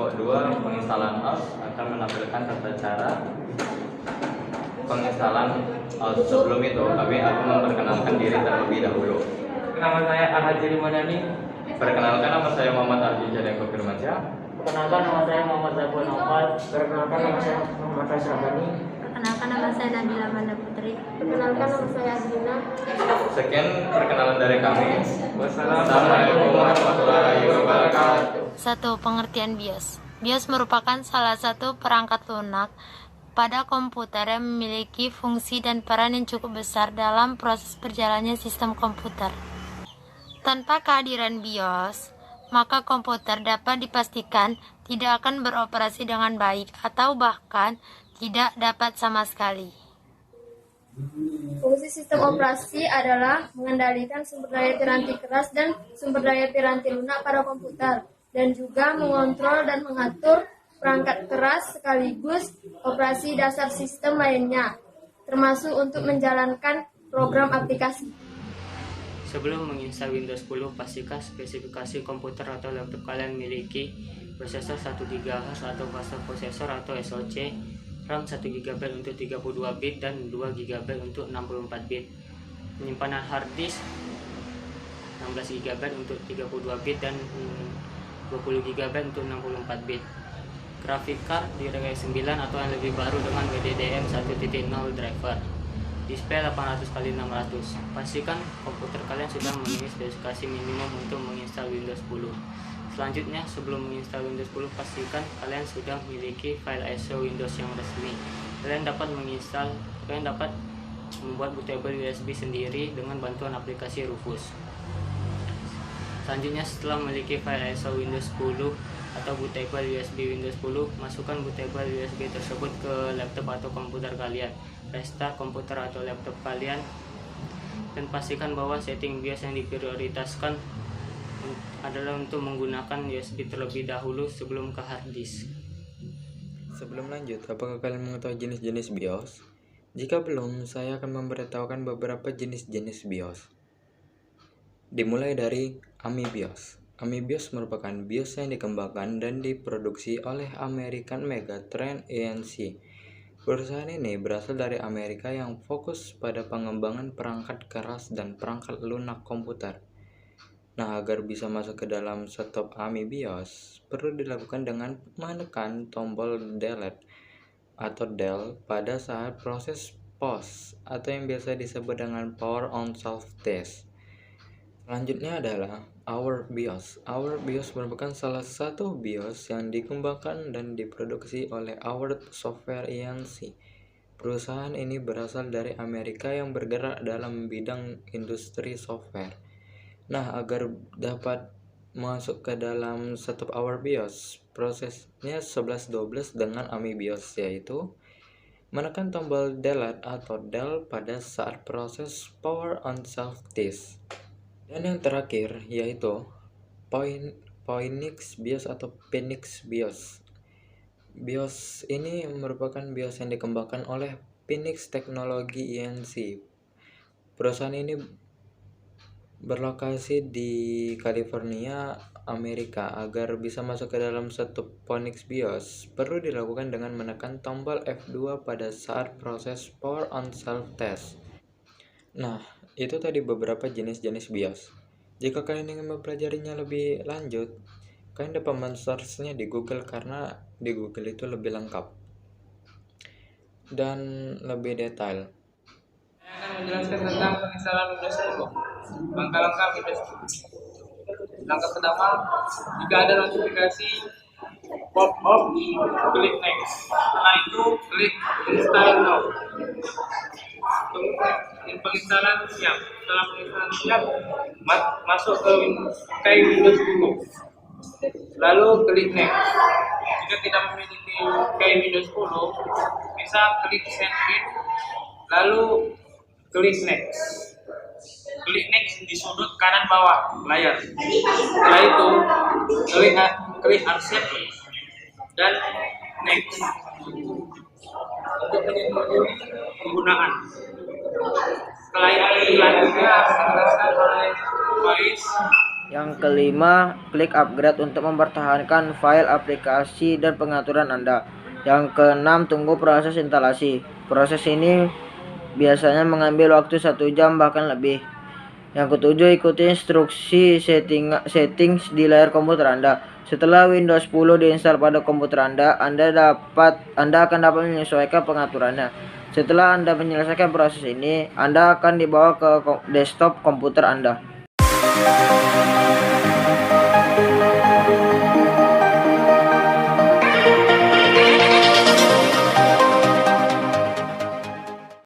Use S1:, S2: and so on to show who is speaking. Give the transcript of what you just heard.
S1: kedua, penginstalan OS akan menampilkan tata cara penginstalan OS. Sebelum itu, kami akan memperkenalkan diri terlebih dahulu.
S2: Nama saya Ahad Jiri Madani.
S1: Perkenalkan, nama saya Muhammad Ardi Jadeko Firmansyah.
S2: Perkenalkan, nama saya Muhammad Zaibul Naufal. Perkenalkan, nama saya Muhammad Faisal Rabani.
S3: Perkenalkan, nama saya Nabila Manda Putri.
S4: Perkenalkan, nama saya Azrina.
S1: Sekian perkenalan dari kami. Wassalamualaikum warahmatullahi wabarakatuh.
S3: 1. Pengertian BIOS. BIOS merupakan salah satu perangkat lunak pada komputer yang memiliki fungsi dan peran yang cukup besar dalam proses berjalannya sistem komputer. Tanpa kehadiran BIOS, maka komputer dapat dipastikan tidak akan beroperasi dengan baik atau bahkan tidak dapat sama sekali.
S4: Fungsi sistem operasi adalah mengendalikan sumber daya piranti keras dan sumber daya piranti lunak pada komputer, dan juga mengontrol dan mengatur perangkat keras sekaligus operasi dasar sistem lainnya, termasuk untuk menjalankan program aplikasi.
S2: Sebelum menginstal Windows 10, pastikan spesifikasi komputer atau laptop kalian memiliki prosesor 1 GHz atau fast processor atau SoC, RAM 1 GB untuk 32 bit dan 2 GB untuk 64 bit. Penyimpanan hard disk 16 GB untuk 32 bit dan 20 GB untuk 64 bit. Graphic card DirectX 9 atau yang lebih baru dengan WDDM 1.0 driver. Display 800x600. Pastikan komputer kalian sudah memenuhi spesifikasi minimum untuk menginstal Windows 10. Selanjutnya, sebelum menginstal Windows 10, pastikan kalian sudah memiliki file ISO Windows yang resmi. Kalian dapat membuat bootable USB sendiri dengan bantuan aplikasi Rufus. Selanjutnya, setelah memiliki file ISO Windows 10 atau bootable USB Windows 10, masukkan bootable USB tersebut ke laptop atau komputer kalian. Restart komputer atau laptop kalian dan pastikan bahwa setting BIOS yang diprioritaskan adalah untuk menggunakan USB terlebih dahulu sebelum ke hard disk.
S5: Sebelum lanjut, apakah kalian mengetahui jenis-jenis BIOS? Jika belum, saya akan memberitahukan beberapa jenis-jenis BIOS. Dimulai dari AMI BIOS. AMI BIOS merupakan BIOS yang dikembangkan dan diproduksi oleh American Megatrend Inc. Perusahaan ini berasal dari Amerika yang fokus pada pengembangan perangkat keras dan perangkat lunak komputer. Nah, agar bisa masuk ke dalam setup AMI BIOS, perlu dilakukan dengan menekan tombol delete atau del pada saat proses POS atau yang biasa disebut dengan Power on Self-Test. Selanjutnya adalah Our BIOS. Our BIOS merupakan salah satu BIOS yang dikembangkan dan diproduksi oleh Our Software Inc. Perusahaan ini berasal dari Amerika yang bergerak dalam bidang industri software. Nah, agar dapat masuk ke dalam setup Our BIOS, prosesnya 11-12 dengan AMI BIOS, yaitu menekan tombol delete atau del pada saat proses Power on Self-Test. Dan yang terakhir yaitu Phoenix BIOS atau Phoenix BIOS. BIOS ini merupakan BIOS yang dikembangkan oleh Phoenix Technology Inc. Perusahaan ini berlokasi di California, Amerika. Agar bisa masuk ke dalam setup Phoenix BIOS, perlu dilakukan dengan menekan tombol F2 pada saat proses Power on Self-Test. Nah, itu tadi beberapa jenis-jenis BIOS. Jika kalian ingin mempelajarinya lebih lanjut, kalian dapat men-search-nya di Google karena di Google itu lebih lengkap dan lebih detail.
S6: Saya akan menjelaskan tentang penginstalan Windows 10. Langkah-langkah Windows 10. Langkah pertama, jika ada notifikasi pop-up, klik next. Setelah itu, klik install now. Penginstalan siap. Setelah penginstalan siap, masuk ke Windows 10. Lalu klik next. Jika tidak memiliki Windows 10, bisa klik sign in, lalu klik next. Klik next di sudut kanan bawah layar. Setelah itu, klik accept dan next untuk menyetujui penggunaan. Setelah itu selanjutnya akan dijelaskan oleh Faiz
S7: Yang kelima, klik upgrade untuk mempertahankan file aplikasi dan pengaturan Anda. Yang keenam, tunggu proses instalasi. Proses ini biasanya mengambil waktu 1 jam bahkan lebih. Yang ketujuh, ikuti instruksi settings di layar komputer Anda. Setelah Windows 10 diinstal pada komputer Anda akan dapat menyesuaikan pengaturannya. Setelah Anda menyelesaikan proses ini, Anda akan dibawa ke desktop komputer Anda.